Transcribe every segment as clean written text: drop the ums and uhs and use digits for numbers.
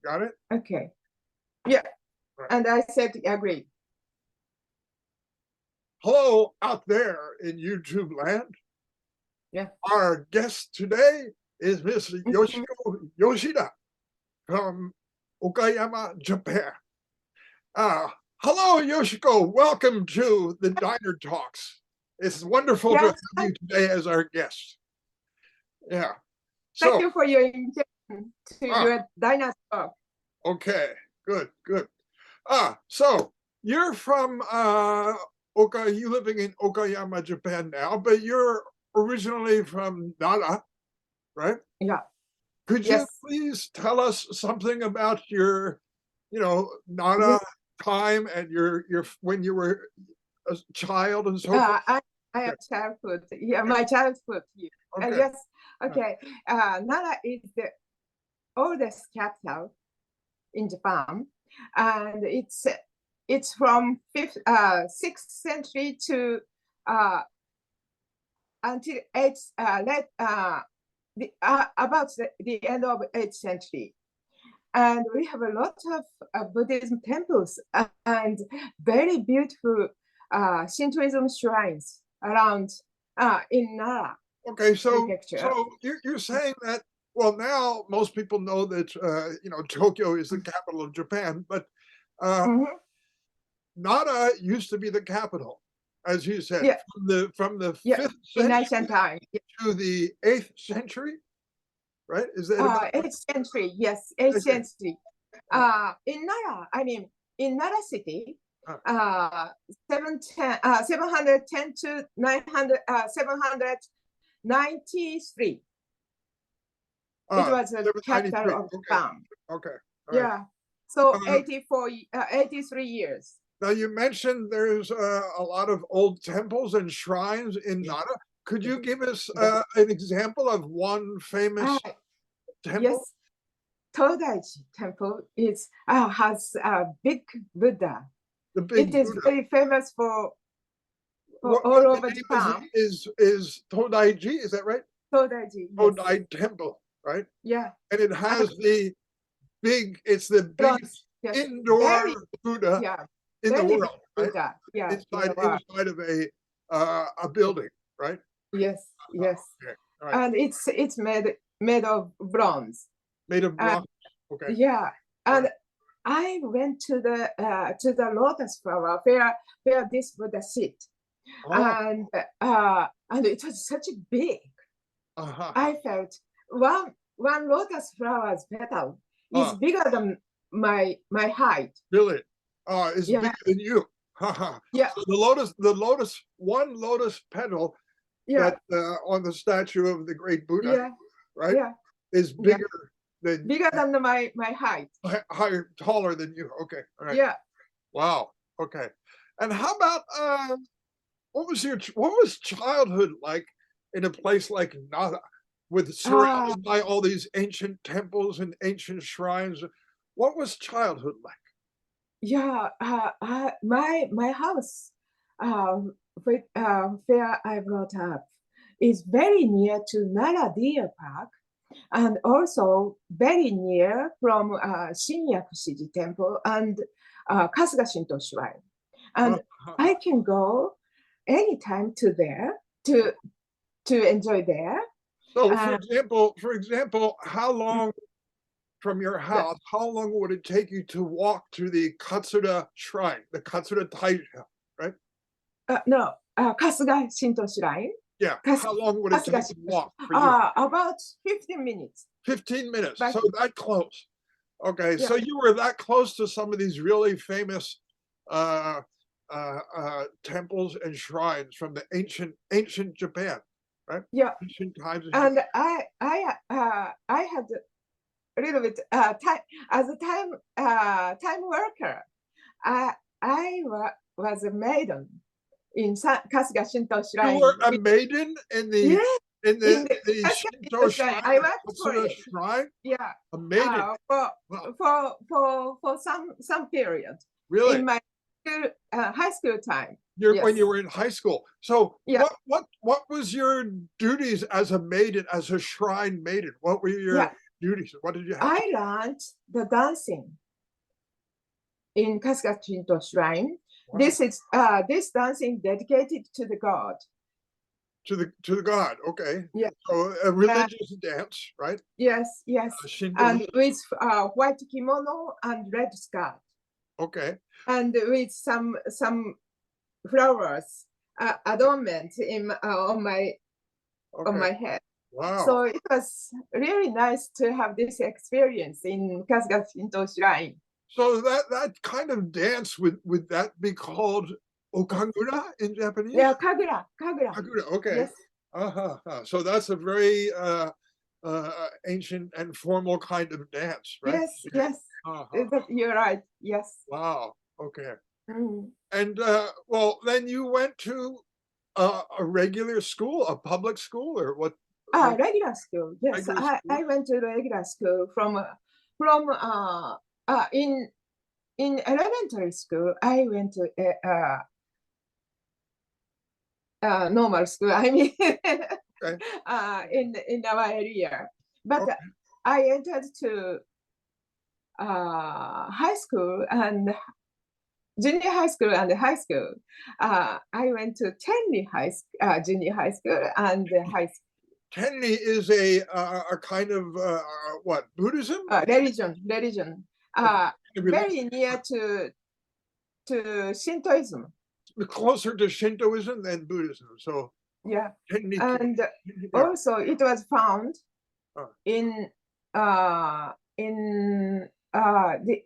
Got it? Okay. Yeah. Right. And I said, agree. Hello out there in YouTube land. Yeah. Our guest today is Miss Yoshiko Yoshida from Okayama, Japan. Hello, Yoshiko. Welcome to the Diner Talks. It's wonderful to have you today as our guest. Yeah. So, thank you for your invitation to your Diner Talk. Okay, good. So you're from you living in Okayama, Japan now, but you're originally from Nara, right? Yeah. Could you please tell us something about your, Nara time and your when you were a child and so forth? I have childhood. Yeah, my childhood. Okay. Yes. Okay. Nara is the oldest capital in Japan, and it's from 6th century to until about the end of 8th century. And we have a lot of Buddhism temples and very beautiful Shintoism shrines around in Nara. Okay, so you're saying that, well, now most people know that Tokyo is the capital of Japan, but Nara used to be the capital, as you said, from the 5th century to the 8th century, right? Is that 8th century? Yes, 8th century. In Nara, I mean, in Nara city, 710 to 793. It was the capital of Japan. Okay. Yeah. So 83 years. Now you mentioned there's a lot of old temples and shrines in Nara. Could you give us an example of one famous temple? Yes, Todaiji Temple has a big Buddha. It is very famous for all over Japan. Is Todaiji? Is that right? Todaiji. Todai Temple, right? Yeah. And it has the biggest indoor Buddha in the world, right? Inside of a building, right? Yes. Right. And it's made of bronze. Made of bronze. Okay. Yeah. And I went to the lotus flower where this Buddha sit, and it was such a big. I felt one lotus flower's petal is bigger than my height. Really? It's bigger than you. Yeah. So one lotus petal that on the statue of the great Buddha, right? Yeah. Is bigger than my height. Higher, taller than you. Okay. All right. Yeah. Wow. Okay. And how about what was childhood like in a place like Nara, with surrounded by all these ancient temples and ancient shrines? What was childhood like? Yeah, my house, where I brought up, is very near to Nara Deer Park, and also very near from Shinyakushiji Temple and Kasuga Shinto Shrine, and I can go anytime to there to enjoy there. So, for example, how long from your house? How long would it take you to walk to the Katsuda Shrine, the Katsuda Taisha, right? No, Kasuga Shinto Shrine. Yeah. How long would it take to walk for you? About 15 minutes. 15 minutes. So that close. Okay. Yeah. So you were that close to some of these really famous temples and shrines from the ancient Japan, right? Yeah. Ancient times. And I had a little bit time as a time worker. I was a maiden in Kasuga Shinto Shrine. You were a maiden in the Shinto Shrine. I worked for it. Shrine? Yeah. A maiden. For some period. Really? In my high school time. When you were in high school. So what was your duties as a maiden, as a shrine maiden? What were your duties? What did you have? I learned the dancing in Kasuga Shinto Shrine. Wow. This dancing dedicated to the god. To the god. Okay. Yeah. So a religious dance, right? Yes, yes. Shinto. And with white kimono and red skirt. Okay. And with some flowers adornment on my head. Wow. So it was really nice to have this experience in Kasuga Shinto Shrine. So that kind of dance, would that be called okagura in Japanese? Yeah, kagura. Kagura, okay. Yes. So that's a very ancient and formal kind of dance, right? Yes. You're right. Yes. Wow. Okay. Mm. And well, then you went to a regular school, a public school, or what? Regular school. Yes, Regular school? I went to regular school from in elementary school. I went to normal school. I mean, Okay. in our area, but Okay. I entered to high school and junior high school and high school. I went to junior high school and high school. Tenni is a kind of what, Buddhism? Religion. Religion. Very near to Shintoism. Closer to Shintoism than Buddhism. So Yeah, Tenni. and Yeah. also it was found Oh. in the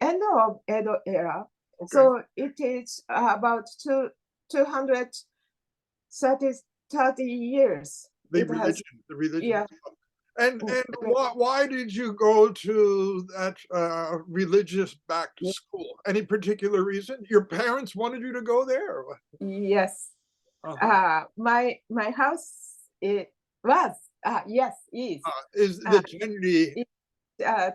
end of Edo era. Okay. So it is about 230 years. The religion. Yeah. And why did you go to that religious back to school? Any particular reason? Your parents wanted you to go there? Or what? Yes. My house is is the Tenni.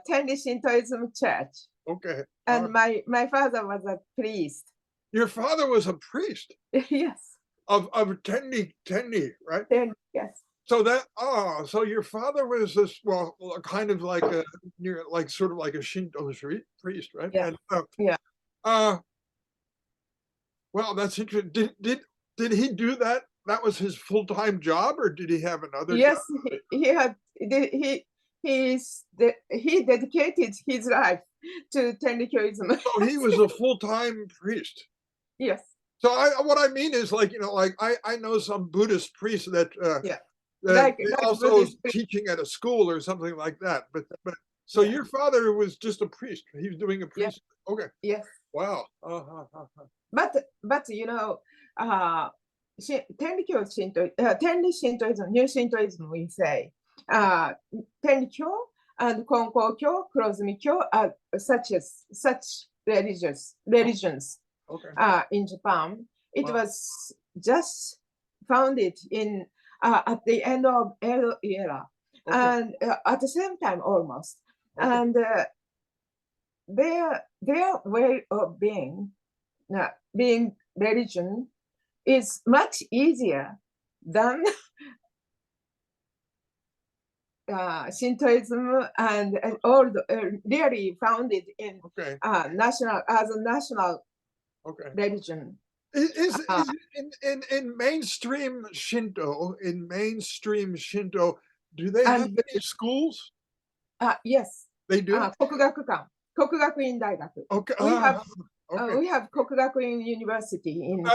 Tenri Shintoism church. Okay. And my father was a priest. Your father was a priest? Yes. Of Tenni, right? Yes. So so your father was this, well, kind of like sort of like a Shinto priest, right? Yeah. And, Yeah. Well, that's interesting. Did he do that? That was his full-time job, or did he have another yes, job? he dedicated his life to Tenrikyoism. So he was a full-time priest. Yes. So what I mean is, like, I know some Buddhist priests that Like also Buddhist teaching at a school or something like that. But so your father was just a priest. He was doing a priest. Yeah. Okay. Yes. Wow. But Tenrikyo Tenri Shintoism, New Shintoism, we say, Tenrikyo and Konkokyo, Kurozumi-kyo are such religions. Okay. In Japan. It was just founded in at the end of Edo era, okay. And at the same time almost. Okay. And their way of being religion is much easier than Shintoism and all really founded in national religion. Is in mainstream Shinto, do they have any schools? Yes. They do? Kokugakuin Daigaku. Okay. We have Kokugakuin University in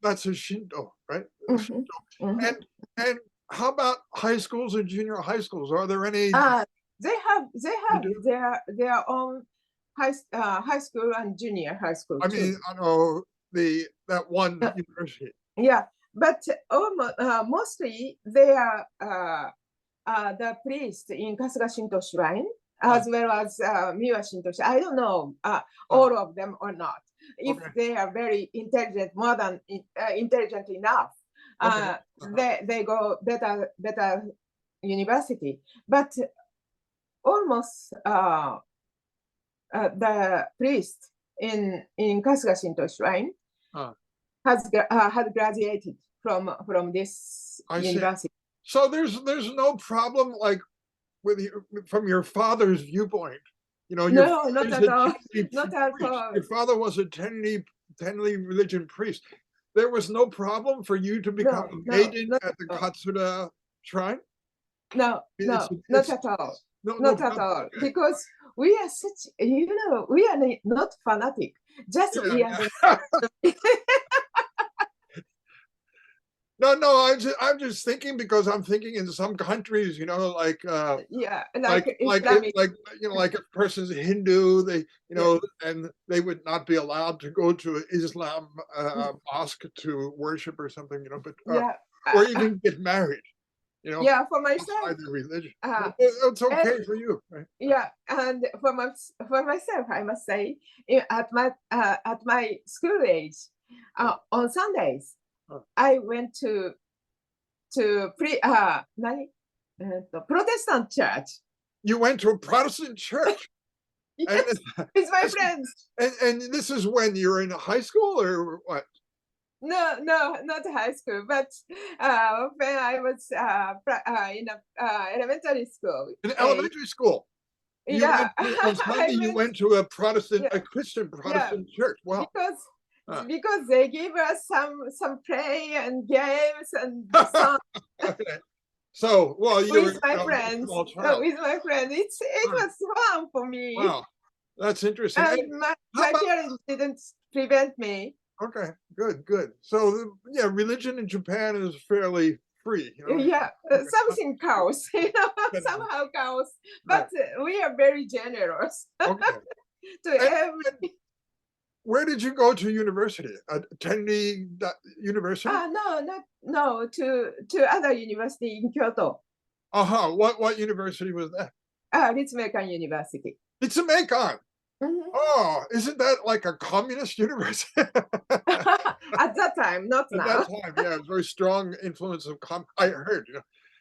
that's a Shinto, right? Mm-hmm. Shinto. Mm-hmm. And how about high schools and junior high schools? Are there any? They have their own high school and junior high school. I mean, I know that one university. Yeah, but mostly they are the priest in Kasuga Shinto Shrine, as well as Miwa Shinto Shrine. I don't know all of them or not. If they are very intelligent, more than intelligent enough, they go better university. But almost the priest in Kasuga Shinto Shrine had graduated from this university. So there's no problem, like from your father's viewpoint, your No, not father's at a all. Tenri Not at priest. all. Your father was a Tenri religion priest. There was no problem for you to become a maiden Not at the at all. Katsura shrine? No, It's not at all. no Not at problem. all. Okay. Because we are such, we are not fanatic. Just Yeah, we are yeah. No, I'm just thinking because I'm thinking in some countries, like yeah, like Islamic. like if a person's Hindu, they Yeah. and they would not be allowed to go to an Islam mosque to worship or something, but Yeah. or even get married, Yeah, for myself. outside their religion. and It's okay for you, right? yeah, and for myself, I must say, at my school age, on Sundays, I went to Protestant church. You went to a Protestant church. Yes, with my friends. And this is when you're in high school or what? No, not high school, but when I was in elementary school. In elementary school. You Yeah, went on Sunday. You went to a Christian Protestant church. Wow. Because they gave us some play and games and songs. Okay. So, well, you with my friends. With my friends, it was fun for me. Wow, that's interesting. And my parents didn't prevent me. Okay, good. So, yeah, religion in Japan is fairly free. Yeah, something chaos, somehow chaos, but we are very generous. Okay. Where did you go to university? Tenri University? No, to other university in Kyoto. What university was that? Ritsumeikan University. Ritsumeikan. Oh, isn't that like a communist university? At that time, not now. At that time, yeah, very strong influence of I heard.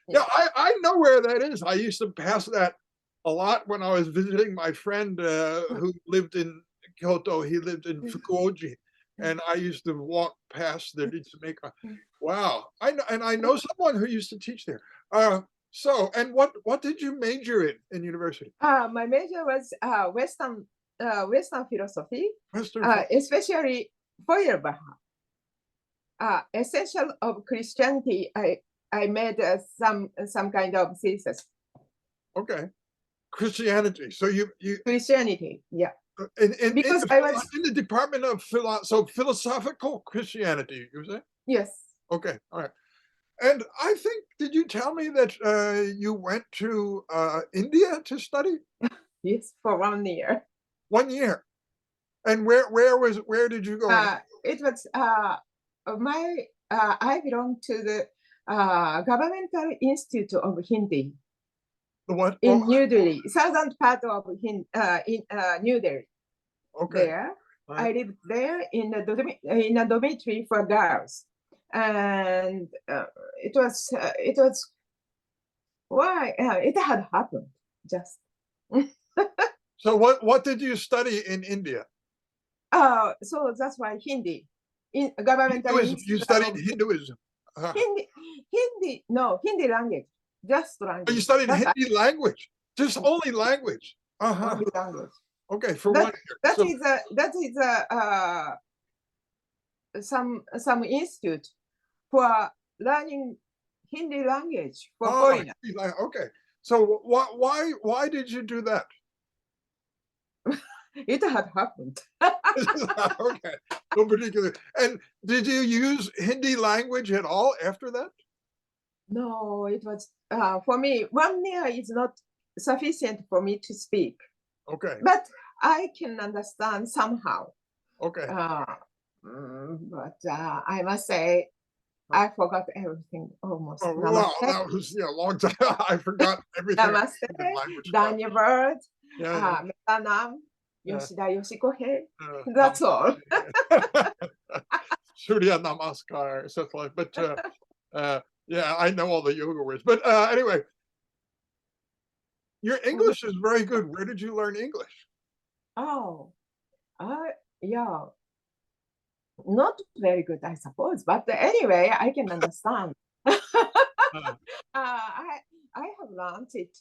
Yeah, I know where that is. I used to pass that a lot when I was visiting my friend who lived in Kyoto. He lived in Fukuoka, and I used to walk past the Ritsumeikan. Wow, I know someone who used to teach there. So, and what did you major in university? My major was Western philosophy, especially Feuerbach. Essential of Christianity. I made some kind of thesis. Okay, Christianity. So you Christianity, yeah. Because I was in the department of philosophical Christianity. You say? Yes. Okay, all right. And I think, did you tell me that you went to India to study? Yes, for 1 year. 1 year. And where did you go? It was I belong to the Governmental Institute of Hindi. The what? In New Delhi, southern part of in New Delhi. Okay. There, I lived there in a dormitory for girls, and it was why it had happened just. So what did you study in India? So that's why Hindi in governmental. You studied Hinduism. Hindi language, just language. Oh, you studied Hindi language, just only language. Only language. Okay, for 1 year. That is some institute for learning Hindi language for foreigners. Okay, so why did you do that? It had happened. Okay, no particular. And did you use Hindi language at all after that? No, it was for me. 1 year is not sufficient for me to speak. Okay, but I can understand somehow. Okay. But I must say, I forgot everything almost. Oh, wow, that was a long time. I forgot everything. Namaste, Dhanyavad, Metanam, Yoshida Yoshiko. That's all. Surya Namaskar, stuff like. But yeah, I know all the yoga words. But anyway, your English is very good. Where did you learn English? Oh, yeah. Not very good, I suppose. But anyway, I can understand. I have learned it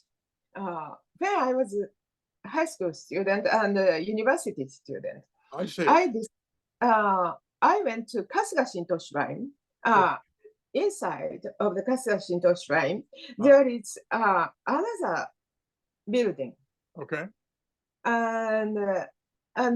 when I was a high school student and a university student, I see. I went to Kasuga Shinto Shrine. Inside of the Kasuga Shinto Shrine, there is another building. Okay. And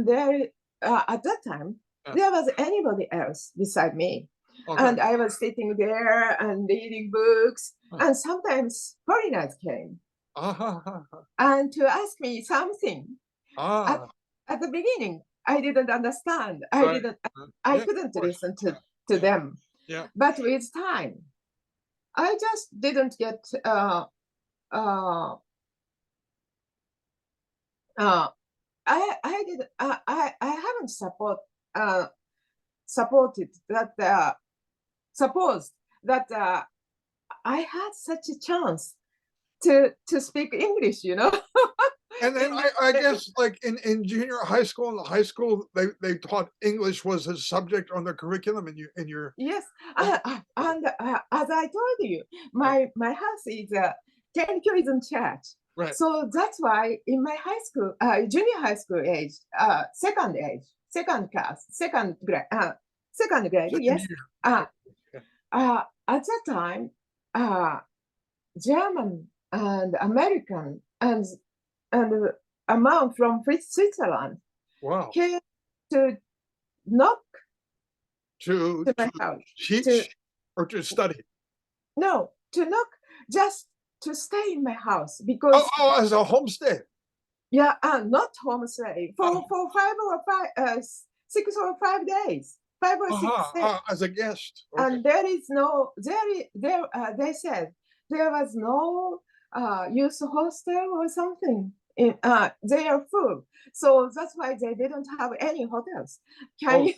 there, at that time, there was anybody else beside me. Okay. And I was sitting there and reading books. And sometimes foreigners came and to ask me something. At the beginning, I didn't understand. I couldn't listen to them. Yeah. But with time, I just didn't get I haven't supported that supposed that I had such a chance to speak English, you know. And then I guess like in junior high school and high school, they taught English was a subject on the curriculum in your Yes, and as I told you, my house is a Tenkyuism church. Right. So that's why in my high school, junior high school age, second class, second grade, yes. At that time, German and American and among from Switzerland came to knock to my house. Teach or to study? No, to knock, just to stay in my house because as a homestay. Yeah, not homestay for 6 or 5 days, 5 or 6 days. As a guest. Okay. And there is no they said there was no youth hostel or something. They are full, so that's why they didn't have any hotels. They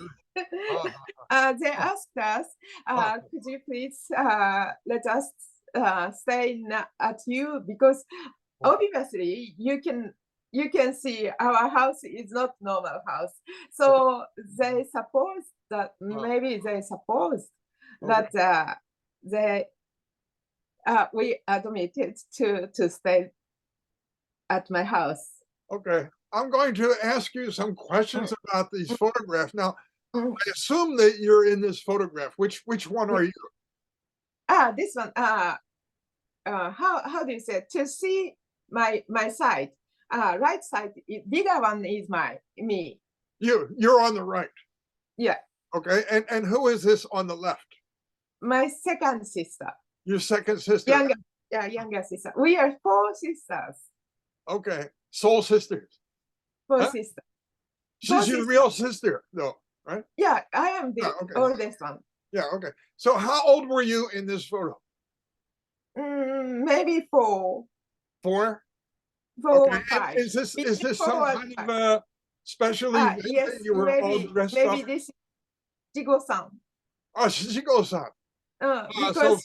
asked us, could you please let us stay at you, because obviously you can see our house is not normal house. So they suppose that maybe they suppose that we admitted to stay at my house. Okay, I'm going to ask you some questions about these photographs. Now, I assume that you're in this photograph. Which one are you? This one. How do you say? To see my side, right side, bigger one is me. You're on the right. Yeah. Okay, and who is this on the left? My second sister. Your second sister. Younger sister. We are 4 sisters. Okay, soul sisters. 4 sisters. She's your real sister, though, right? Yeah, I am the oldest one. Yeah. Okay. So, how old were you in this photo? Maybe 4. 4. 4 or 5. Is this some kind of a special event that you were all dressed up? Maybe this is Shigo-san. Shigo-san. Because so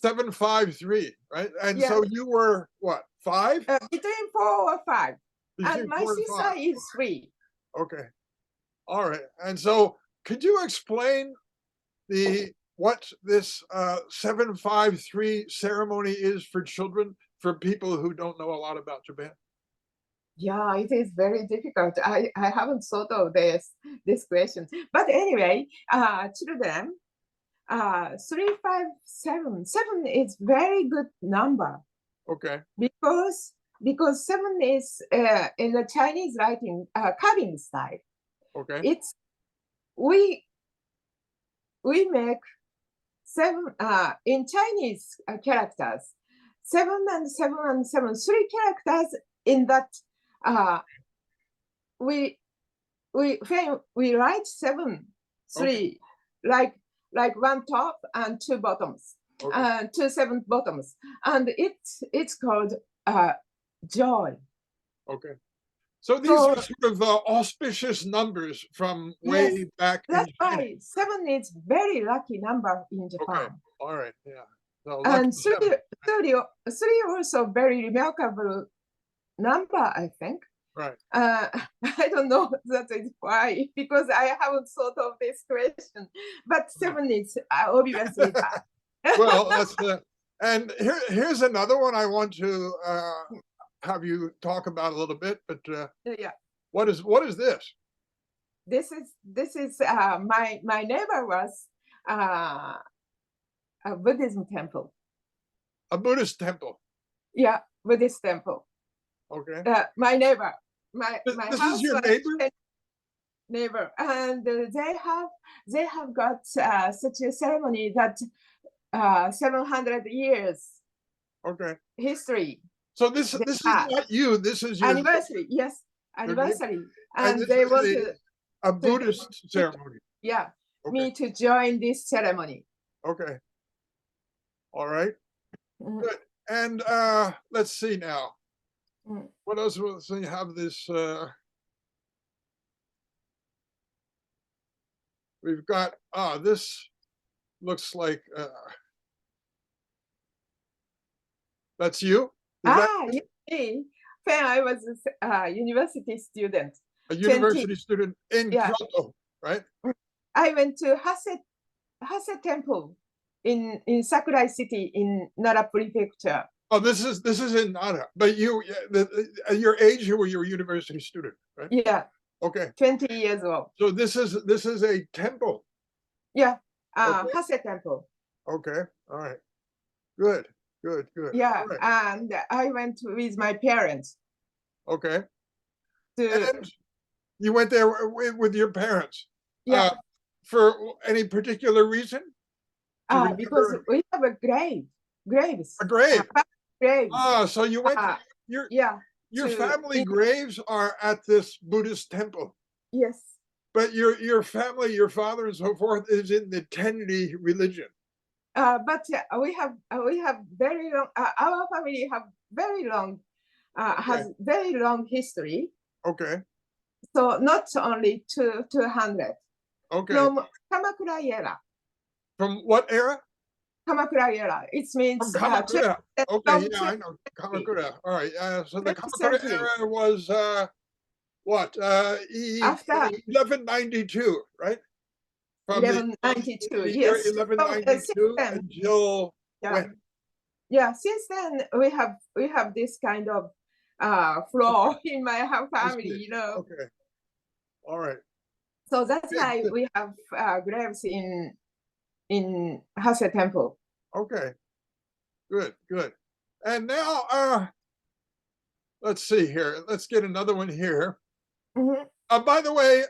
7, 5, 3, right? And so you were what, 5? Between 4 or 5. And my sister is 3. Okay. All right. And so could you explain what this 753 ceremony is for children, for people who don't know a lot about Japan? Yeah, it is very difficult. I haven't thought of this question. But anyway, children, 357. 7 is very good number. Okay. Because 7 is in the Chinese writing carving style. Okay. It's we make 7 in Chinese characters. 7 and 7 and 7, 3 characters in that. We write 7, 3, like 1 top and 2 bottoms, 2 7 bottoms, and it's called joy. Okay. So these are sort of auspicious numbers from way back. That's why 7 is very lucky number in Japan. Okay. All right. Yeah. So and 3 also very remarkable number, I think. Right. I don't know that is why, because I haven't thought of this question. But 7 is obviously. Well, And here's another one I want to have you talk about a little bit. But Yeah. what is this? This is my neighbor was uh, a Buddhism temple. A Buddhist temple. Yeah, Buddhist temple. Okay. My neighbor, my This is house your was neighbor? neighbor, and they have got such a ceremony that 700 years Okay. history. So this They is have not you. This is your anniversary. Yes, neighbor. anniversary, And and this they is want a to Buddhist ceremony. yeah Okay. me to join this ceremony. Okay. All right. Mhm. Good. And let's see now. Mm. What else was we have this we've got this looks like that's you? Is that Yes, me. When I was a university student, a 20, university student in yeah, Kyoto, right? I went to Hase Temple in Sakurai City in Nara Prefecture. Oh, this is in Nara. But you at your age you were a university student, right? Yeah, Okay. 20 years old. So this is a temple. Yeah, Okay. Hase Temple. Okay. All right. Good. Good. Good. Yeah, All right. and I went with my parents Okay. to, And you went there with your parents yeah, for any particular reason? Do you because remember we have a graves, a grave? graves. Ah, so you went Uh, your yeah, your to, family graves are at this Buddhist temple, yes. but your family, your father and so forth, is in the Tenri religion. But we have very long. Our family have very long Okay. has very long history. Okay. So not only 200 Okay. from Kamakura era. From what era? Kamakura era. It From means Kamakura. Okay, from yeah, I know Kamakura. All right. So the 20th Kamakura century. era was what? After 1192, right? From eleven the year yes. From, since 1192 then, until yeah, when? yeah. Since then, we have this kind of Okay, flow in my I family. see. Okay, all right. So that's Okay, why good. we have graves in Hase Temple. Okay, good, good. And now, let's see here. Let's get another one here. Mhm. By the way,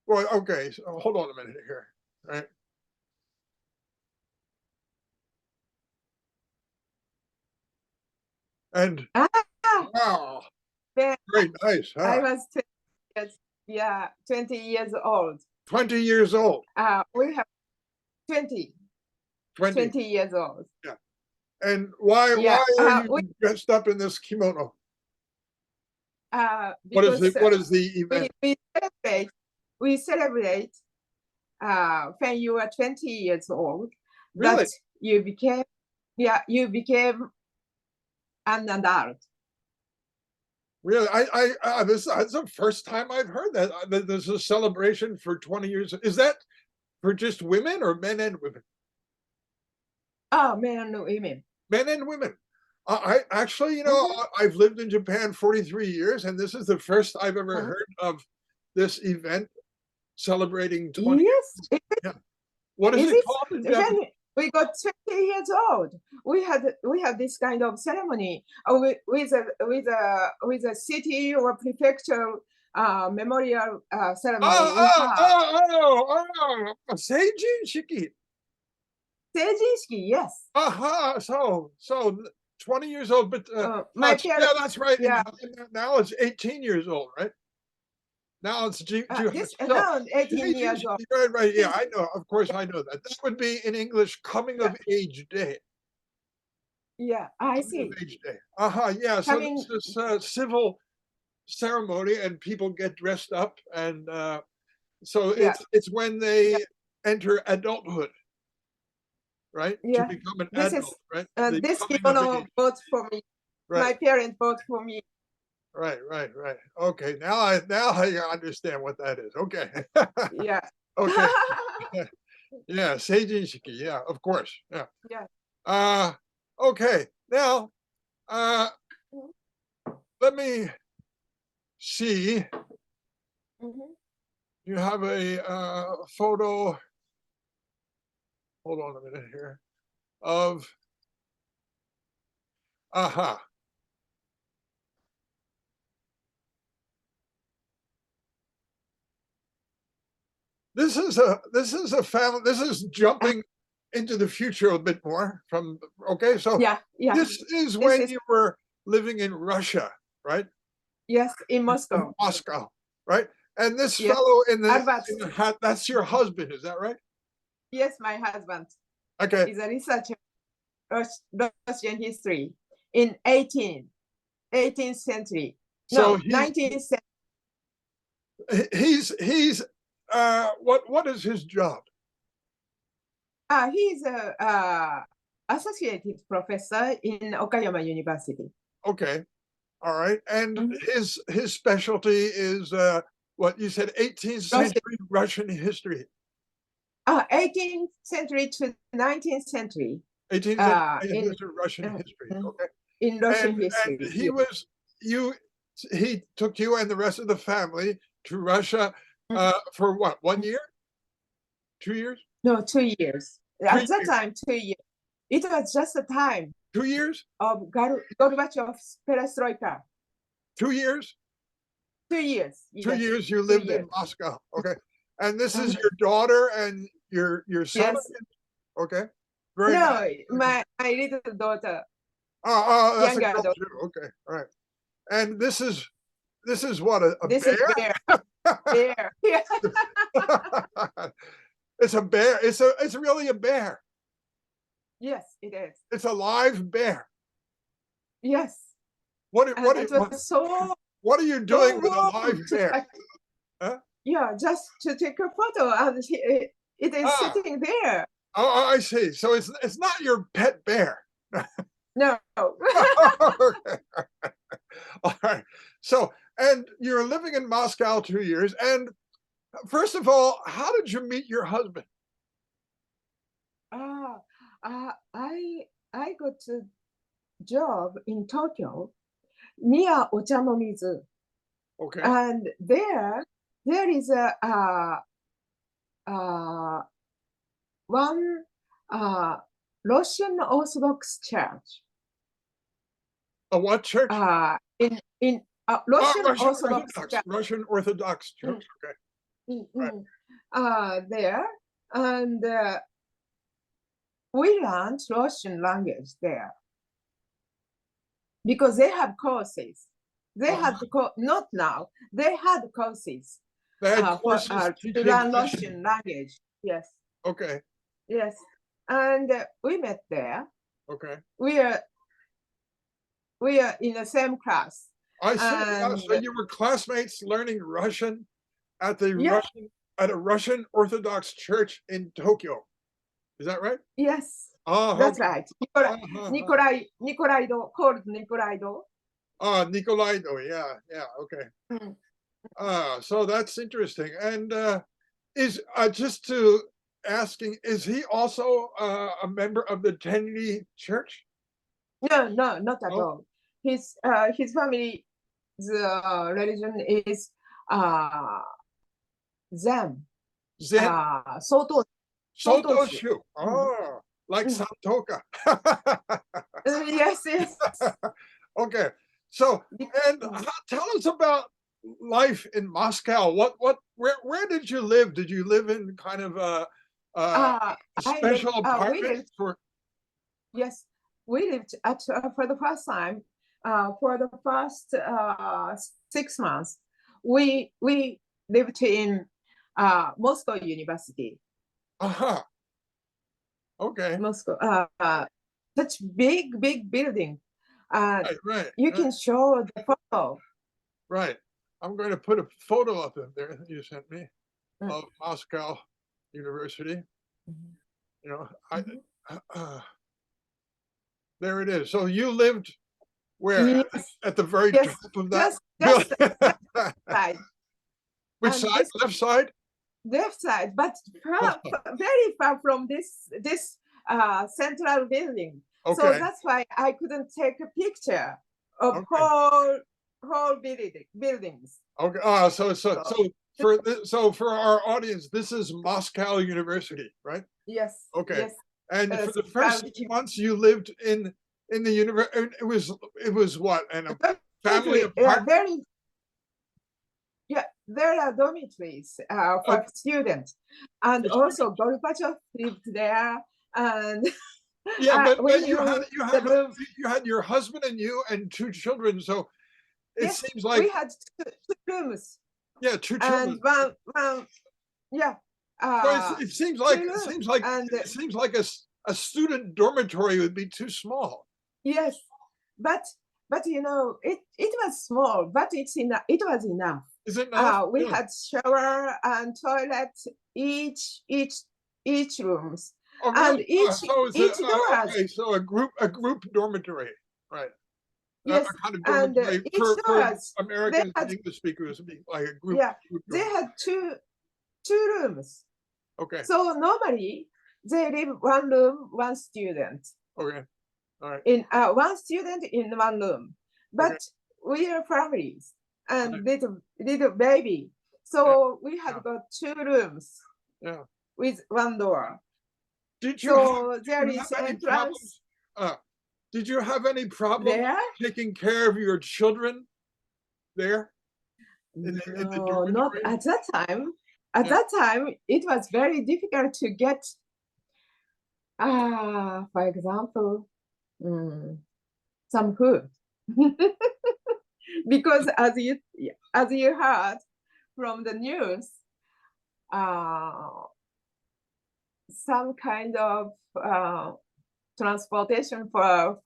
well, okay. So hold on a minute here. Right. And Ah, wow, when very nice, I huh? was 20 years, yeah, 20 years old. 20 years old. We have 20, 20. 20 years old. Yeah. And why Yeah, are you dressed up in this kimono? because What is the event? we celebrate when you are 20 years old Really? that you became, yeah, you became an adult. Really? That's the first time I've heard that there's a celebration for 20 years. Is that for just women or men and women? Oh, men and women. Men and women. I actually, Mhm. I've lived in Japan 43 years, and this is the first I've ever Uh-huh. heard of this event celebrating 20 Yes, years. Yeah. What is is it it called in Japanese? when we got 20 years old? We had this kind of ceremony with a city or prefecture memorial ceremony. We have Seijin Shiki. 成人式, yes. Aha, so 20 years old, but My yeah, parents, that's right. yeah, Now it's 18 years old, right? Now it's this so around 18 years old. right, right. Yeah, Since, I know. Of course, I know that. That would be in English coming yeah, of age day. yeah, I Coming of see. age day. Yeah. So Coming, this civil ceremony, and people get dressed up, and so yeah, it's when yeah, they enter adulthood, right? To yeah. become an This is adult, right? The this coming of kimono age, bought for me. My right? parents bought for me. Right, right, right. Okay, now I understand what that is. Okay. Yeah. Okay. Yeah, Seijin Shiki. Yeah, of course. Yeah. Yeah. Okay. Now, uh, let me see. Mhm. You have a photo. Hold on a minute here. Of aha. This is a family. This is jumping into the future a bit more from okay. So Yeah, yeah. this is This when is you were living in Russia, right? yes, in In Moscow. Moscow, right? And this Yes, fellow Albert. in the hat, that's your husband, is that right? Yes, my husband Okay. is a researcher Russian history in 18th century. So No, 19th century. he's what is his job? He's a associated professor in Okayama University. Okay. All right. And Mhm. his specialty is what you said 18th Russian, century Russian history. 18th century to 19th century 18th century in Russian uh, history. Okay. in And Russian history. he Yeah. was you he took you and the rest of the family to Russia Mhm. for what, 1 year? 2 years? No, 2 years. Three At that years. time, 2 years. It was just the time 2 years? of Gorbachev's perestroika. 2 years? 2 years. Two Yes, years you two lived in years. Moscow. Okay. And this is Mhm. your daughter and your son? Yes. Okay. Very nice. No, my little daughter, Oh, that's a younger girl daughter. too. Okay. All right. And this is what a This is bear. bear? Bear. Yeah. It's a bear. It's really a bear. Yes, it is. It's a live bear. Yes. What And it was so what are you doing so with a live warm to bear? touch. Huh? Yeah, just to take a photo, and it is Ah, sitting there. I see. So it's not your pet bear. No. Okay. All right. So and you're living in Moscow 2 years. And first of all, how did you meet your husband? Ah, I got a job in Tokyo near Ochanomizu, Okay. and there is a uh, one Russian Orthodox church A what church? in Oh, Russian Orthodox church. Russian Orthodox Mm, Church. Okay. mm, Right. mm. There, and we learned Russian language there because they have courses. They Uh, had not now. They had courses they had for courses to teaching learn Russian. Russian language. Yes, Okay. yes, and we met there. Okay. We are we are in the same class, I see. and So you were classmates learning Russian at yeah, at a Russian Orthodox church in Tokyo. Is that right? yes, Oh, that's okay. right. Uh-huh. Nikolaido called Nikolaido. Nikolaido. Yeah. Yeah. Okay. Mm. So that's interesting. And is just to asking, is he also a member of the Trinity Church? No, no, not at No. all. His family's religion is uh Zen, Zen Soto, Sotoshu. Sotoshu. Mm, Oh, like mm. Santoka. Yes, yes. Okay. So, and Mm. tell us about life in Moscow. Where did you live? Did you live in kind of a Uh, special we apartment lived, for? yes, we lived at for the first time, for the first 6 months. We lived in Moscow University. Uh-huh. Okay. Moscow, such big building. Uh, Right. you can show the photo. Right. I'm going to put a photo up in there that you sent me Mm. of Moscow University. Mhm. You know, Mhm. uh, there it is. So you lived where? Yes, At the very yes, top of that just building? side Which and side? this Left side? left side, but Left side. very far from this central building. So Okay. that's why I couldn't take a picture of Okay. whole buildings. Okay. So for our audience, this is Moscow University, right? Yes. Okay. Yes. And for the Central first 6 months you lived in the university, it was what? And a family apartment? Very, yeah, there are dormitories for Okay. students, and also Gorbachev lived there. And Yeah, but when you had the room, you had your husband and you and 2 children, so it yes, seems we like, had two rooms yeah, 2 and children. one, yeah, So it seems like two it rooms, seems like and it seems like a student dormitory would be too small. yes, but you know, it was small, but it was enough. Is it not? We Yeah. had shower and toilet each rooms, Oh, and really? So it's each door has, okay, so a group dormitory, right? yes, A kind of and dormitory each for door has, they Americans and had, English speakers would be like a yeah, group they dormitory. had two rooms. Okay. So normally they live one room, one student. Okay. All right. In one student in one room, but Okay. we are families and Right. little baby, so Yeah. we had Yeah. got two rooms Yeah. with one door. Did you So there have is any entrance problems? Did you have any problem there. taking care of your children there in the No, not dormitory? at that time. At Yeah. that time, it was very difficult to get, for example, some food. Because as you heard from the news, some kind of transportation for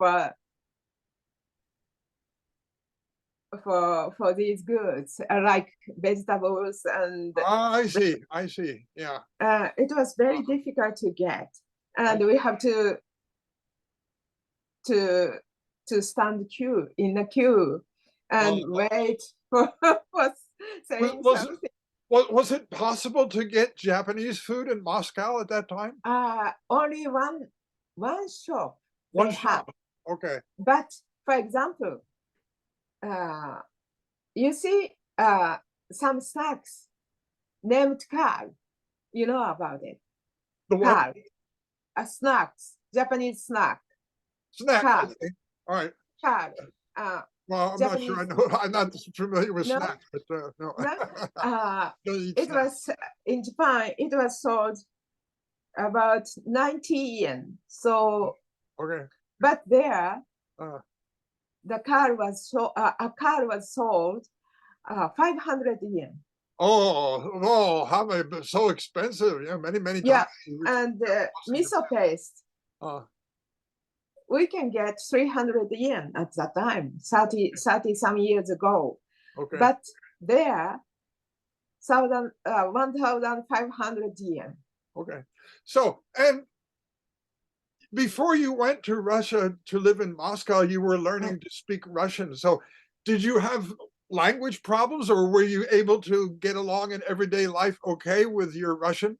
these goods, like vegetables, and I see. I see. Yeah. it was very difficult to get, and I, we have to stand in the queue and uh, wait for saying was something. was it possible to get Japanese food in Moscow at that time? Only one shop One they had, shop. Okay. but for example, you see some snacks named Carl. You know about it. The what? Carl, snacks, Japanese snack. Snack. Carl, Okay. All right. Carl. Well, I'm not sure. I Japanese. know. I'm not familiar with No, snacks, but no. no. Don't eat It snacks. was in Japan. It was sold about 90 yen. So, Okay. but there, Uh, the car was a car was sold 500 yen. oh, how many? So expensive. Yeah, many Yeah, times. and miso paste. Uh, We can get 300 yen at that time, 30 some years ago. okay. But there, 1,500 yen. Okay. So, and before you went to Russia to live in Moscow, you were learning to speak Russian. So, did you have language problems, or were you able to get along in everyday life okay with your Russian?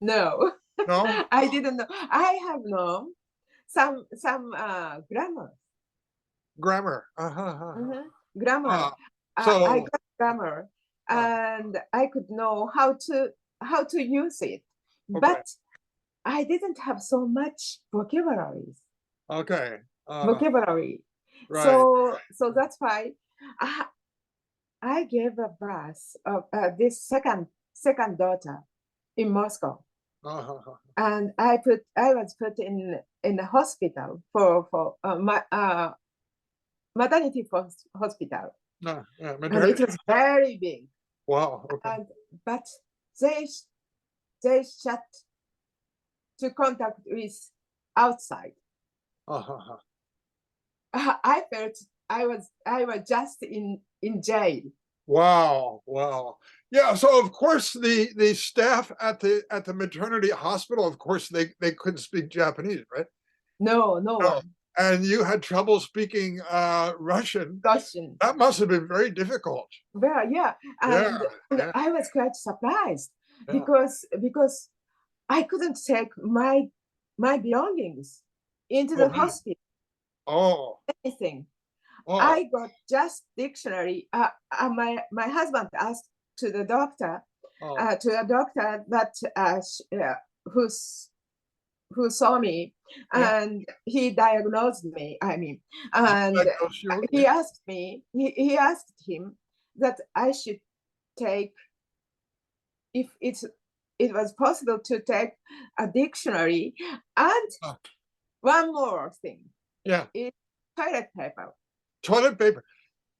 No, No? I didn't know. I have known some grammar. Grammar. Grammar. I So, got grammar, uh, and I could know how to use it, okay. but I didn't have so much vocabulary. Okay. Vocabulary. Right. So that's why I gave a birth of this second daughter in Moscow, and I was put in a hospital for maternity hospital, No, yeah, and it maternity. was very big. Wow. Okay. And but they shut to contact with outside. I felt I was just in jail. Wow. Wow. Yeah. So of course the staff at the maternity hospital, of course they couldn't speak Japanese, right? No No. one. And you had trouble speaking Russian. Russian. That must have been very difficult. Well, yeah, and Yeah. I was quite surprised Yeah. because I couldn't take my my belongings into Oh, the man. hospital. Oh, Anything. oh, I got just dictionary. My husband asked to the doctor, oh. to a doctor that who saw me, Yeah. and he diagnosed me. I mean, and Diagnose you, okay. he asked me. He asked him that I should take, if it was possible to take a dictionary, and Ah, one more thing. yeah. It's toilet paper. Toilet paper.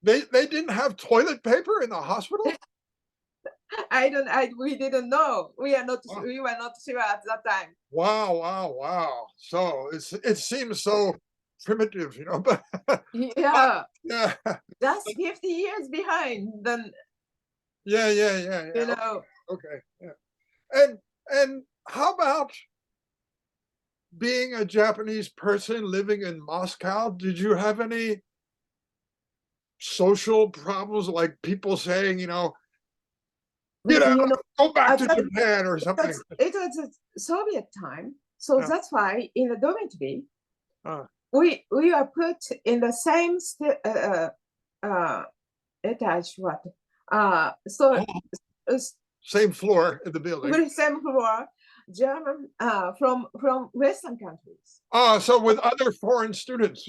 They didn't have toilet paper in the hospital? We didn't know. Wow. We were not sure at that time. Wow, wow, wow. So it seems so primitive, you know, but Yeah, yeah, that's 50 years behind. Then yeah, yeah, yeah, you yeah. know, Okay, yeah. And how about being a Japanese person living in Moscow? Did you have any social problems, like people saying, you know, get out, you know, go back at to that, Japan or something? it was a Soviet time, so Yeah. that's why in the dormitory Uh, we are put in the same etage. What? So oh, same floor in the building. same floor, German from Western countries. So with other foreign students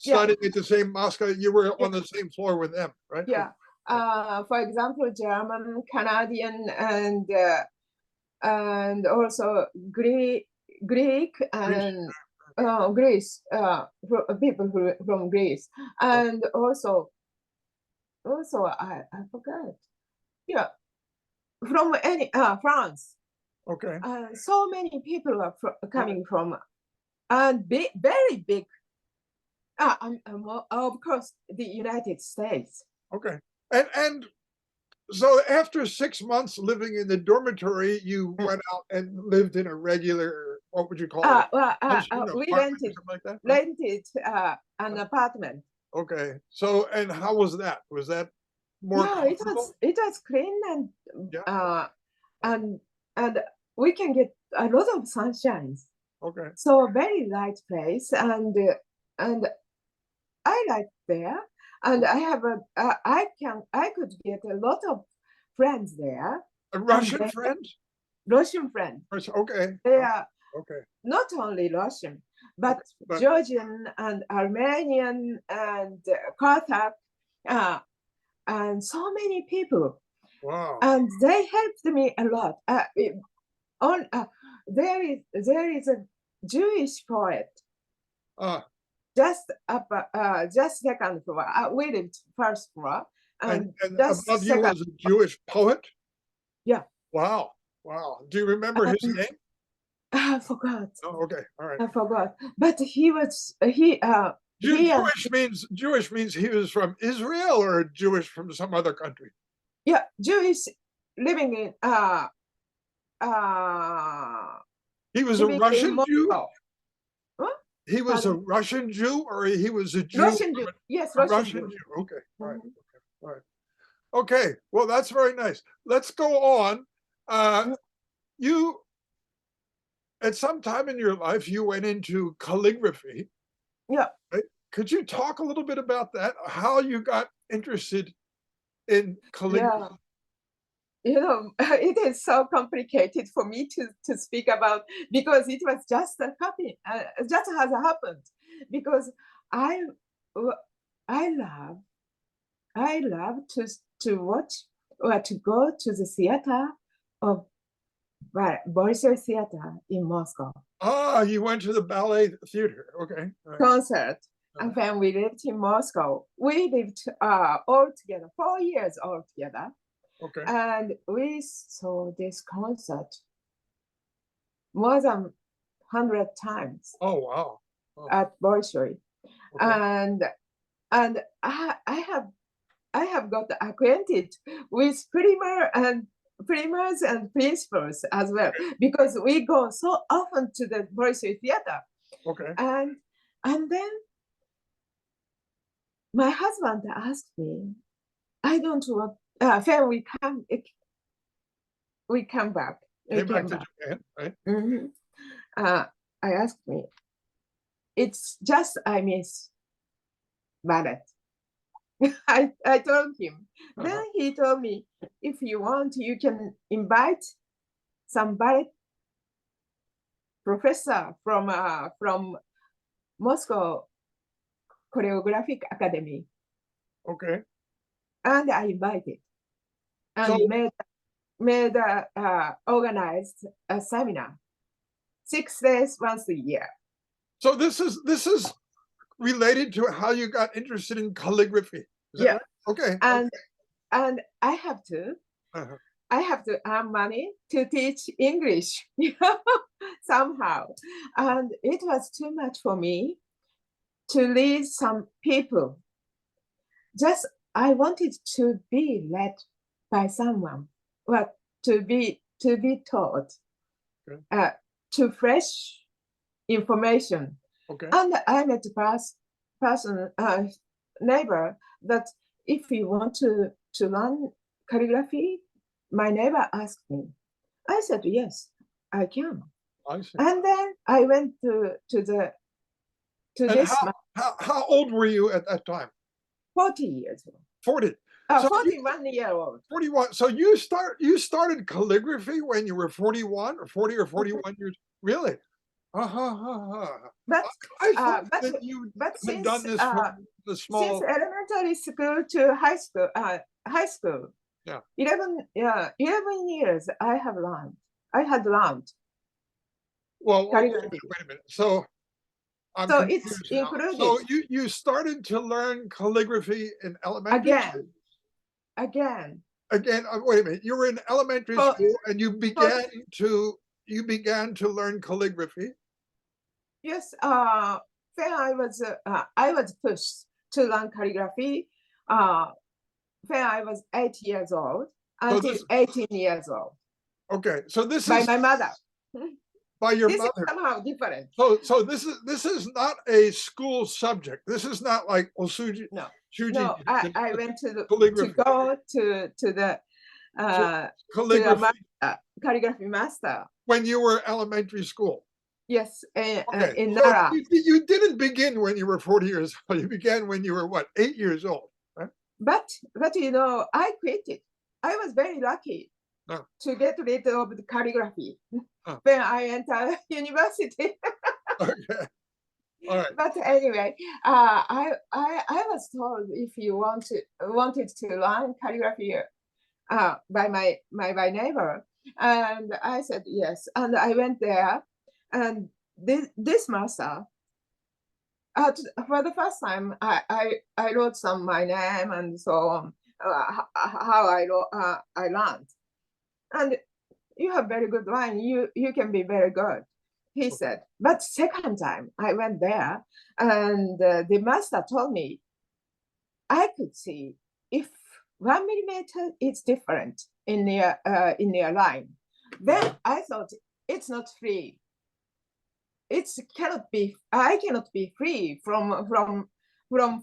Yeah, studying at the same Moscow, you were yeah, on the same floor with them, right? yeah. For example, German, Canadian, and also Greek Greece. and Greece, people from Greece, Oh, and also I forgot. Yeah, from any France. okay. So many people are All right. coming from, and very big. Of course, the United States. Okay. And so after 6 months living in the dormitory, you Mm. went out and lived in a regular, what would you call it? An We apartment or something like that, right? rented an apartment. Okay. So, and how was that? Was that more Yeah, comfortable? it was clean, Yeah. and and we can get a lot of sunshines. Okay. So a very light place, and I like there, and I could get a lot of friends there, A and Russian friend? Russian friends. Okay. They are Okay. not only Russian, but Okay. But Georgian and Armenian and Kazakh, and so many people, wow. and they helped me a lot. On there is a Jewish poet Uh, just second floor. We lived first floor, and and just above you second. was a Jewish poet? Yeah, Wow. Wow. Do you remember his name? I forgot. Oh, okay. All right. I forgot. But he was he and Jewish means he was from Israel or Jewish from some other country. yeah, Jewish living in uh He was a living in Russian Jew. Moscow. Huh? He was a Pardon? Russian Jew, or he was a Jew. Russian Jew. Yes, A Russian Russian Jew. Jew. Okay. All right. Mhm. Okay. All right. Okay. Well, that's very nice. Let's go on. Mm. You, at some time in your life, you went into calligraphy. Yeah, Right? Could you talk a little bit about that? How you got interested in calligraphy? yeah. It is so complicated for me to speak about, because it was just a copy, just has happened. Because I I love to watch or to go to the theater of Bolshoi Theater in Moscow You went to the ballet theater. Okay. All right. concert. And when we lived in Moscow, we lived all together 4 years all together, Okay. and we saw this concert more than 100 times Oh, wow. Oh, at Bolshoi, okay. and I have got acquainted with primers and principals as well, because we go so often to the Bolshoi Theater, Okay. and then my husband asked me, I don't want when we come back. We Came back came to back. Japan, right? Mhm. I asked me, it's just I miss ballet. I told him. Then he told me, if you want, you can invite some ballet professor from Moscow Choreographic Academy. Okay. And I invited and So, organized a seminar, 6 days once a year. so this is related to how you got interested in calligraphy. Is that Yeah. right? Okay. And I have to earn money to teach English, somehow. And it was too much for me to lead some people. Just I wanted to be led by someone, well, to be taught, Okay. to fresh information. Okay. And I met a person, neighbor, that if you want to learn calligraphy, my neighbor asked me. I said, yes, I can. I see. And then I went to And this how old were you at that time? 40 years old. 40. So 41-year-old. 41. So you started calligraphy when you were 41 or 40 or 41 years. Really? But I thought that you had since done this from the since small. elementary school to high school, Yeah. 11 years I had learned Well, wait a calligraphy. minute. Wait a minute. So I'm So it's confused now. included So you started to learn calligraphy in elementary school? again. Again, wait a minute. You were in elementary For, school and you for began to learn calligraphy. yes, when I was pushed to learn calligraphy when I was 8 years old So until this 18 years old okay. So this by is my mother. by your This is mother. somehow different. So this is not a school subject. This is not like Osuji No, Shuji I went to calligraphy. go to the So to a calligraphy calligraphy master. when you were elementary school. Yes, Okay. in So Nara. you didn't begin when you were 40 years old. You began when you were what, 8 years old, right? But I quit it. I was very lucky No. to get rid of the calligraphy Oh. when I entered university. Okay. All right. But anyway, I was told if you wanted to learn calligraphy by my neighbor, and I said yes, and I went there, and this master. For the first time, I wrote some my name and so on, how I learned. And you have very good line. You can be very good, he said. But second time I went there, and the master told me I could see if 1 millimeter is different in your line. Then I thought it's not free. I cannot be free from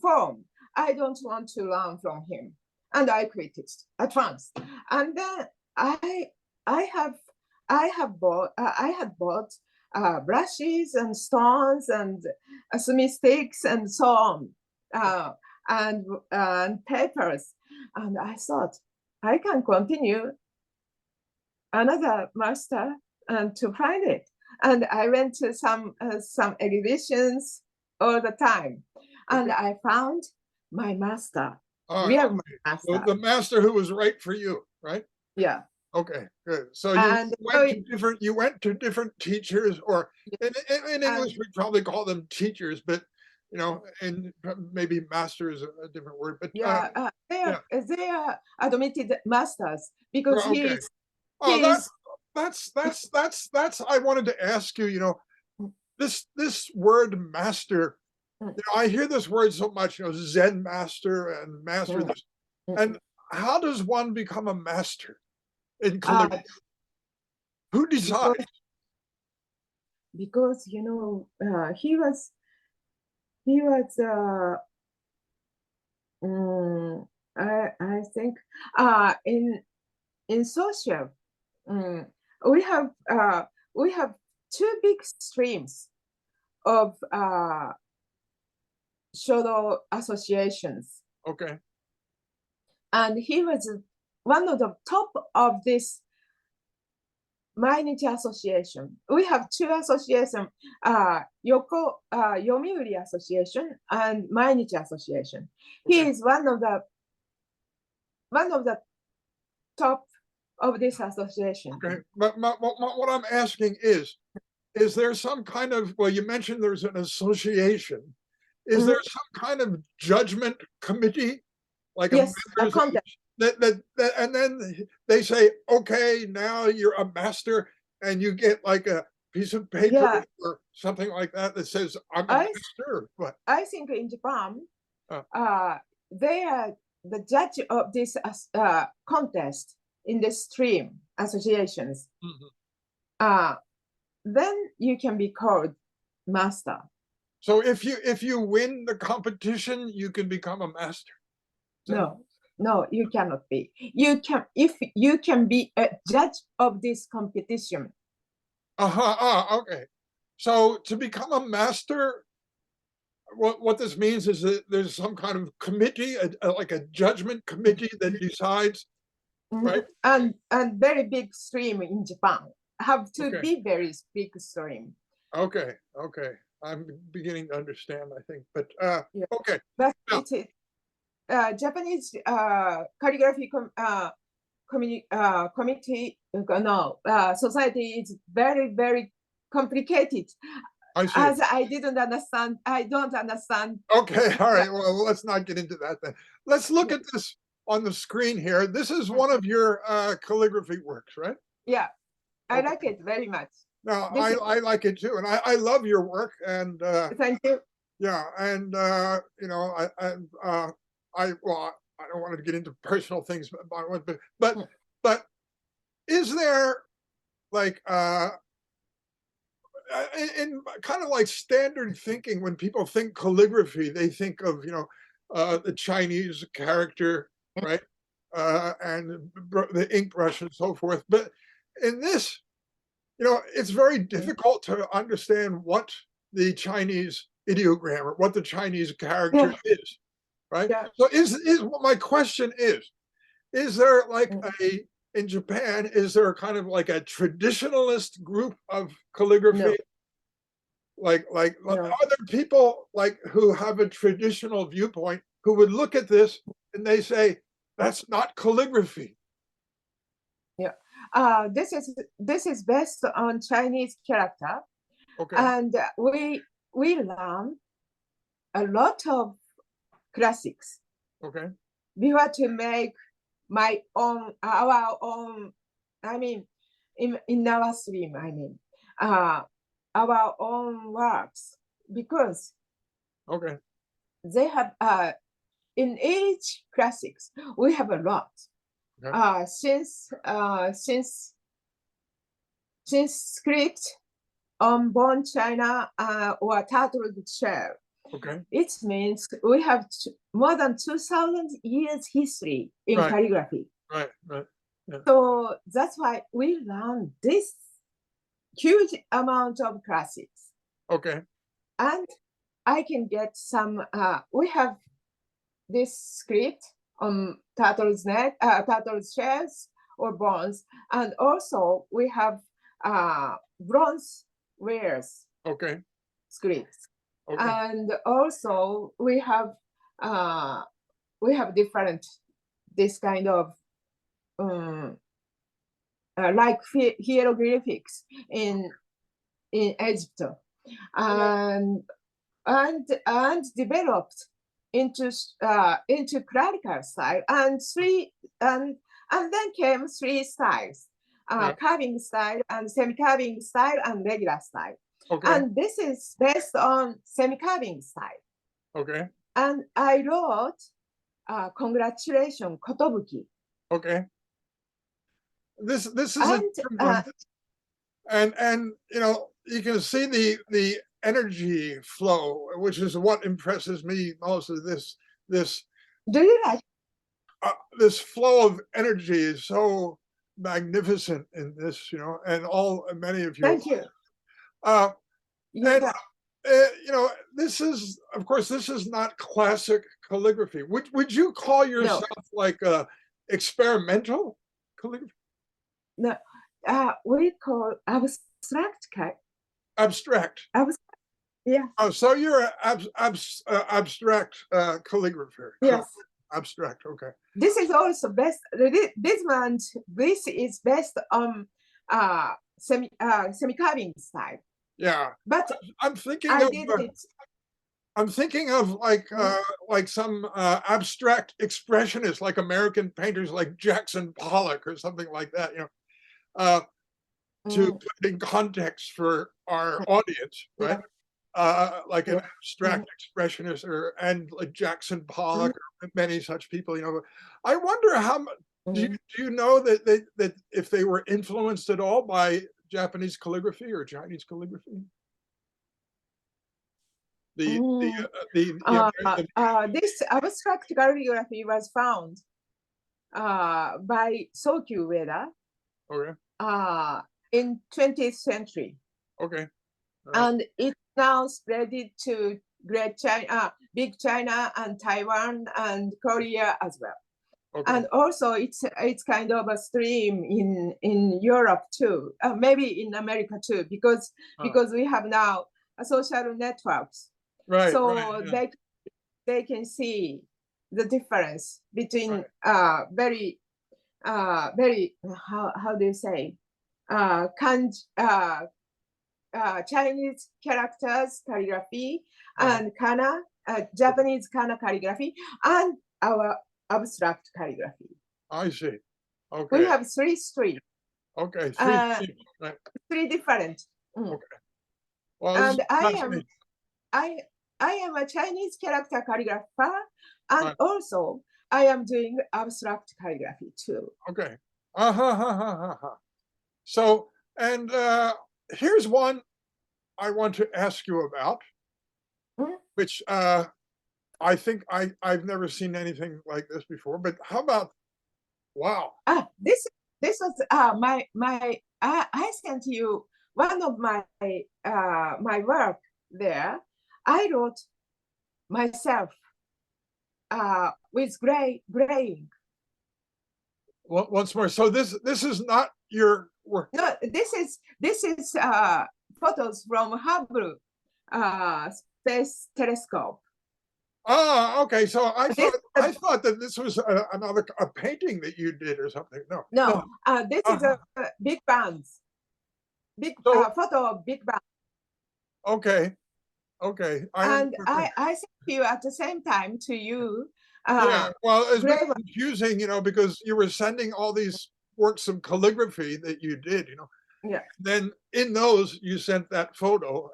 form. I don't want to learn from him. And I quit it at once. And then I had bought brushes and stones and sumi sticks and so on, and papers. And I thought I can continue another master and to find it. And I went to some exhibitions all the time, and I found my master, real master. The master who was right for you, right? Yeah. Okay, good. So And you went to different teachers, or in English we probably call them teachers, but and maybe master is a different word. But they are admitted masters because okay. That's I wanted to ask you, this word master, I hear this word so much, Zen master and master this. And how does one become a master in calligraphy? Who decides? Because he was I think in social we have two big streams of shodo associations. Okay. And he was one of the top of this Mainichi Association. We have two associations, Yomiuri Association and Mainichi Association. He Okay. is one of the top of this association. Okay. But what I'm asking is there some kind of, well, you mentioned there's an association. Is there some kind of judgment committee? Like Yes, a members contest. that and then they say, okay, now you're a master, and you get like a piece of paper Yeah. or something like that that says I'm a I- master. But I think in Japan, Oh. they are the judge of this contest in the stream associations. Then you can be called master. So if you win the competition, you can become a master. No, you cannot be. You can be a judge of this competition. Okay. So to become a master, what this means is that there's some kind of committee, like a judgment committee that decides, right? And very big stream in Japan have to Okay. be very big stream. Okay. I'm beginning to understand, I think, but Yeah. okay. But Now- it is Japanese calligraphy committee society is very, very complicated. I see. As I don't understand. Okay, all right. Well, let's not get into that then. Let's look at this on the screen here. This is one of your calligraphy works, right? Yeah, I Okay. like it very much. No, This is- I like it too, and I love your work, and Thank you. yeah, and you know, well, I don't want to get into personal things, but is there like in kind of like standard thinking, when people think calligraphy, they think of, you know, the Chinese character, right? And the ink brush and so forth. But in this, you know, it's very difficult to understand what the Chinese ideogram or what the Chinese character is, right? Yeah. So my question is there like in Japan, is there kind of like a traditionalist group of calligraphy? No. Like No. are there people like who have a traditional viewpoint who would look at this and they say, that's not calligraphy? This is based on Chinese character, Okay. and we learn a lot of classics. Okay. We want to make our own. I mean, in our stream. I mean, our own works, because Okay. they have in each classics we have a lot. Okay. Since script on bone china or turtle shell. Okay. It means we have more than 2,000 years history in Right. calligraphy. Right. Right. Yeah. So that's why we learn this huge amount of classics. Okay. And I can get some, we have this script on turtle's neck, turtle's shells or bones. And also we have bronze wares Okay. scripts. Okay. And also we have different, this kind of like hieroglyphics in Egypt, and developed into clerical style, and then came three styles: carving style, and semi-carving style, and regular style. Okay. And this is based on semi-carving style. Okay. And I wrote congratulations, Kotobuki. Okay. This is And, a different one. And you know, you can see the energy flow, which is what impresses me most. Of this do you like? This flow of energy is so magnificent in this, you know, and many of you. Thank you. Uh, You and got, you know, this is, of course, this is not classic calligraphy. Would you call no, yourself like experimental calligraphy? no. We call abstract. Abstract. Yeah. Oh, so you're an abstract calligrapher. Yes. Abstract. Okay. This is also best. This month, this is based on semi-carving style. Yeah. But I'm thinking I of did it. I'm thinking of like some abstract expressionists, like American painters, like Jackson Pollock or something like that. You know, to Mm, put in context for our audience, right? yeah, Like an yeah. Mhm, abstract expressionist, and like Jackson mhm, Pollock, or many such people. You know, I wonder how much. mhm. Do you know that if they were influenced at all by Japanese calligraphy or Chinese calligraphy? The Mm. the This abstract calligraphy was found by Sokyu Ueda okay, uh, in 20th century, okay, all right, and it now spread it to Great China, Big China, and Taiwan and Korea as well. okay, And also, it's kind of a stream in Europe too, maybe in America too, because uh, we have now social networks, right, right, so yeah, they can see the difference between right, very how do you say Chinese characters calligraphy uh, and okay. Japanese kana calligraphy and our abstract calligraphy. I see. We Okay, have three streets, okay, three uh, themes, right? three different. Mm. Okay. Well, this is And fascinating. I I am a Chinese character calligrapher, and Right. also I am doing abstract calligraphy too. Okay. Uh-huh. So, and here's one I want to ask you about, Mm. which I think I've never seen anything like this before. But how about wow? This was my I sent you one of my work there. I wrote myself with graying. Once more. So this is not your work. No, this is photos from Hubble space telescope. Ah, okay. So This I thought that this was another a painting that you did or something. No, no. no, this is Uh-huh. a big bands, big So photo of big band, okay, okay. I and understand. I sent you at the same time to you Yeah. Well, it's a bit gray. confusing, you know, because you were sending all these works of calligraphy that you did, you know. Yeah, Then in those you sent that photo.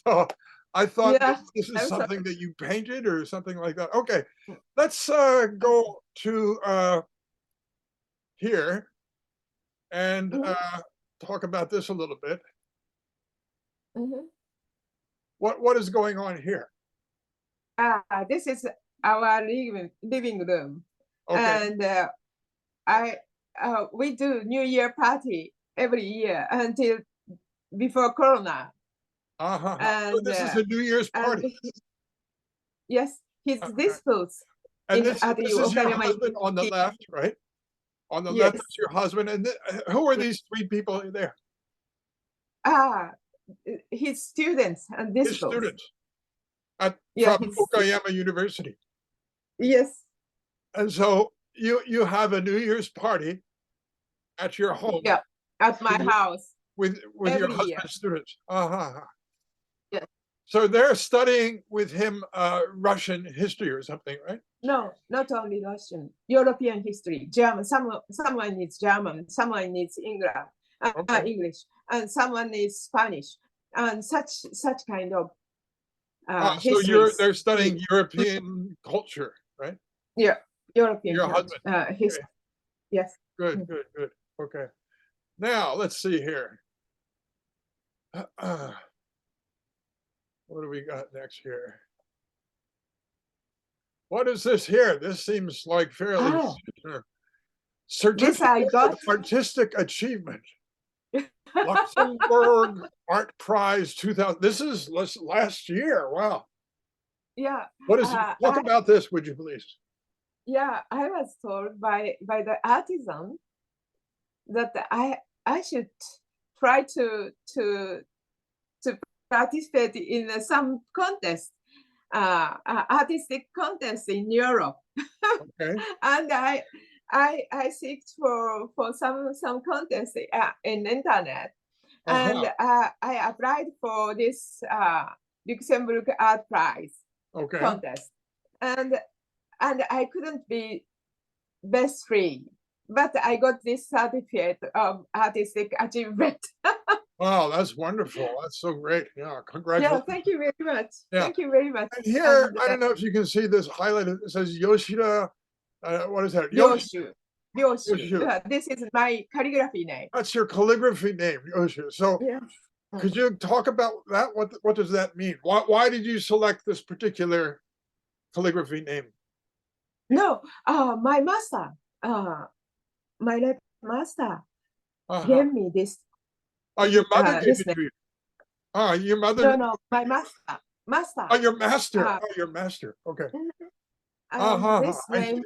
So I thought yeah. this is I'm sorry. something that you painted or something like that. Okay, let's go to here and Mhm, talk about this a little bit. mhm. What is going on here? This is our living room, Okay. and I we do New Year party every year until before Corona, So and this is a New Year's and party. yes, he's Okay. this booth And in at the this is your Okayama. husband on the left, right? On the left Yes, is your husband. And who are yes. these three people there? Ah, his students and this His booth. students at Yeah, from his Okayama University. yes, And so you have a New Year's party at your home yeah, at my with house your every year. husband's students. Uh-huh. Yes. So they're studying with him Russian history or something, right? No, not only Russian, European history, German. Someone needs German, someone needs Okay. English, and someone needs Spanish, and such kind of So histories. they're studying European culture, right? Yeah, European Your husband. history. Okay. Yes. Good, good, good. Okay. Now let's see here. What do we got next here? What is this here? This seems like fairly Ah, this certificate I of got. artistic achievement. Luxembourg Art Prize 2000. This is last year. Wow. Yeah. What is talk about this, would you please? Yeah, I was told by the artisan that I should try to participate in some contest, artistic contest in Europe. Okay. And I seeked for some contest in internet, and I applied for this Luxembourg Art Prize contest, and I couldn't be best free, but I got this certificate of artistic achievement. Wow, that's wonderful. That's so great. Yeah, congratulations. Yeah, thank you very much. Yeah. Thank you very much. And here, I don't know if you can see this highlighted. It says Yoshida. What is that? Yoshu. Yoshu. This is my calligraphy name. That's your calligraphy name, Yoshu. So, could you talk about that? What does that mean? Why did you select this particular calligraphy name? No, my master, my late master gave me this. Oh, your mother gave this it to you. Oh, your mother. No, my master. Oh, your master. Oh, your master. Okay. This name.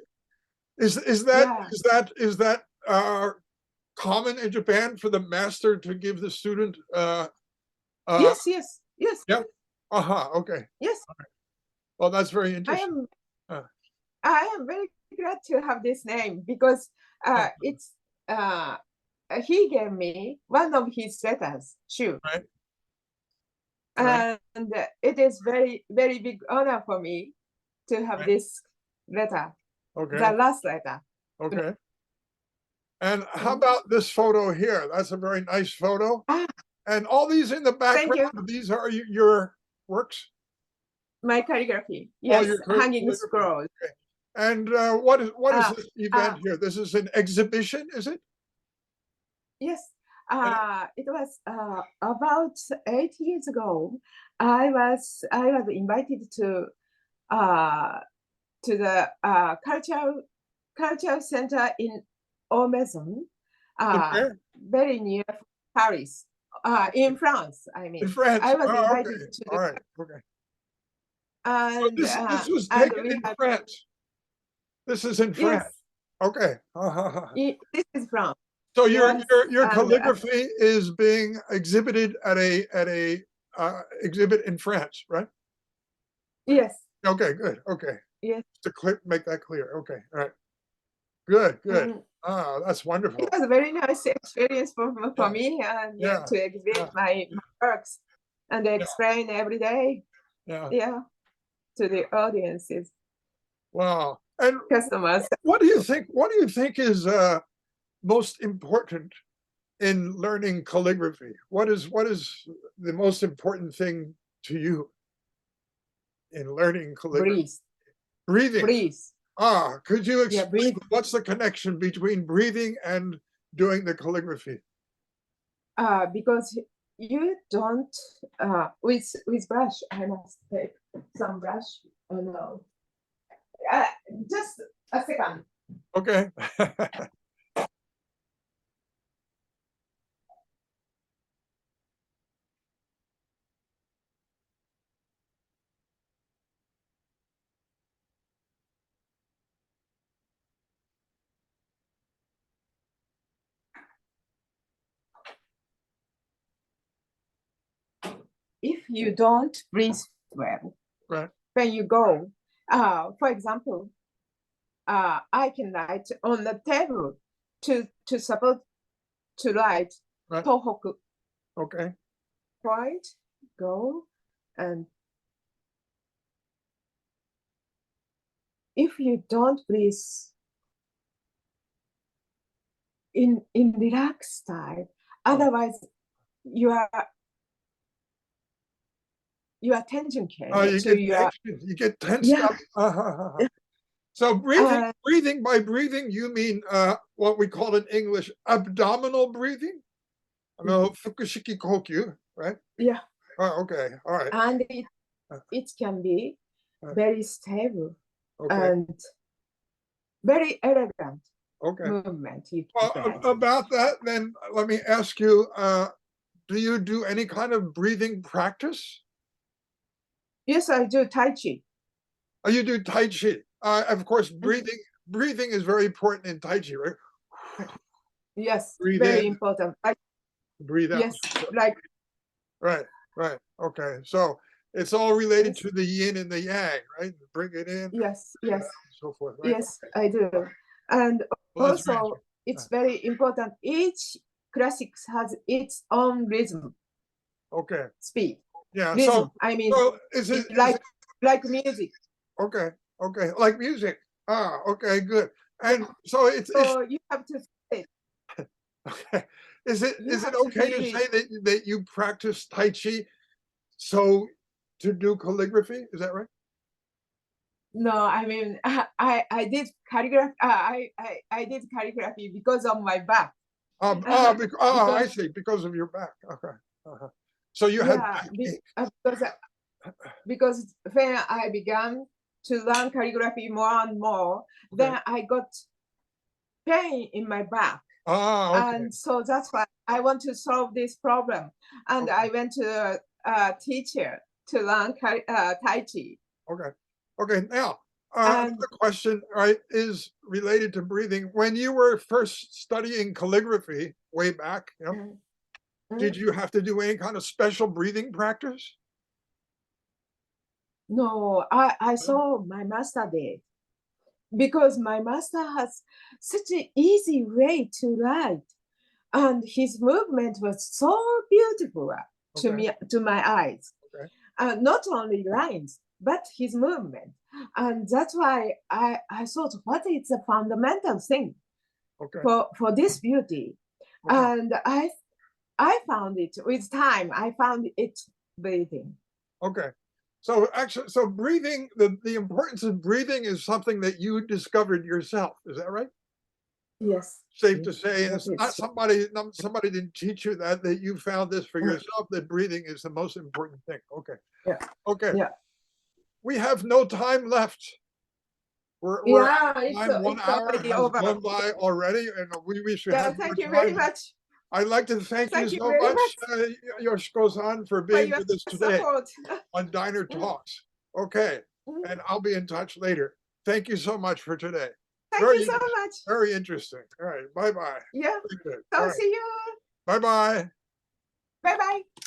Is that common in Japan for the master to give the student? Yes. Yeah. Okay. Yes. Okay. Well, that's very interesting. I am very glad to have this name because it's he gave me one of his letters, Shu. Right. And it is very, very big honor for me to have this letter, the last letter. Okay. And how about this photo here? That's a very nice photo. And all these in the background, these are your works? My calligraphy, yes, hanging scrolls. Okay. And what is this event here? This is an exhibition, is it? Yes. It was about 8 years ago. I was invited to the cultural center in Maison, very near Paris, in France. I mean, in France. I was invited to. All right. Okay. And this was taken in France. This is in France. Yes. Okay. This is France. So your calligraphy is being exhibited at a exhibit in France, right? Yes. Okay, good. Okay. Yes. To make that clear. Okay. All right. Good. That's wonderful. It was a very nice experience for me and to exhibit my works and explain every day. Yeah. To the audiences. Wow. And customers. What do you think is most important in learning calligraphy? What is the most important thing to you in learning calligraphy? Breathing. Breathe. Could you explain what's the connection between breathing and doing the calligraphy? Because you don't with brush. I must take some brush. Oh no. Just a second. Okay. If you don't breathe well, when you go, for example, I can write on the table to support to write Tohoku. Okay. Right, go, and if you don't breathe in relaxed style, otherwise your attention can you get tensed up. So breathing by breathing, you mean what we call in English abdominal breathing? Fukushiki kokyu, right? Yeah. Oh, okay. All right. And it can be very stable and very elegant movement. Well, about that, then let me ask you, do you do any kind of breathing practice? Yes, I do Tai Chi. Oh, you do Tai Chi. Of course, Mhm. breathing is very important in Tai Chi, right? Yes, Breathe very in, important. Like, breathe out. yes, like, Right, right. Okay. So it's all related yes, to the yin and the yang, right? Bring it in, yes, yes, so forth, right? yes, I do. And Well, that's very also, it's interesting. very important. Each classics has its own rhythm, Okay. speed, Yeah. rhythm. I mean, So it is it like music. okay? Okay. Like music. Ah, okay, good. Yeah. And so it's So you have to feel it. okay. You Is it have to okay feel to it. say that you practice Tai Chi so to do calligraphy? Is that right? No, I mean, I did calligraphy. I did calligraphy because of my back. I Because see. Because of your back. Okay. Uh-huh. So you had yeah, backache. because when I began to learn calligraphy more and more, Okay. then I got pain in my back. Ah, okay. And so that's why I want to solve this problem. And Okay. I went to a teacher to learn Tai Chi. Okay. Okay. Now, And another question, right, is related to breathing. When you were first studying calligraphy way back, mm, did mm, you have to do any kind of special breathing practice? no, I saw my master did because my master has such an easy way to write. And his movement was so beautiful to Okay. me, to my eyes. Okay. Not only lines, but his movement. And that's why I thought, what is the fundamental thing Okay. for this beauty? Okay. And I found it with time. I found it breathing. Okay. So actually, so breathing, the importance of breathing is something that you discovered yourself. Is that right? Yes, Safe to yes, say, and that it's not is. somebody didn't teach you that you found this for Mm, yourself, that breathing is the most important thing. Okay. yeah, Okay. yeah, We have no time left. We're out yeah. of time. One It's hour already has over. gone by already, and we wish we Yeah, had thank more you very time. much. I'd like to thank you Thank you so very much, much Yoshiko-san, for for being your with us today support. on Diner Mm, Talks. Okay, mm. and I'll be in touch later. Thank you so much for today. Thank you Very so interesting. much. Very interesting. All right, bye bye. Yeah. Very good. All So right, see you. bye bye. Bye bye.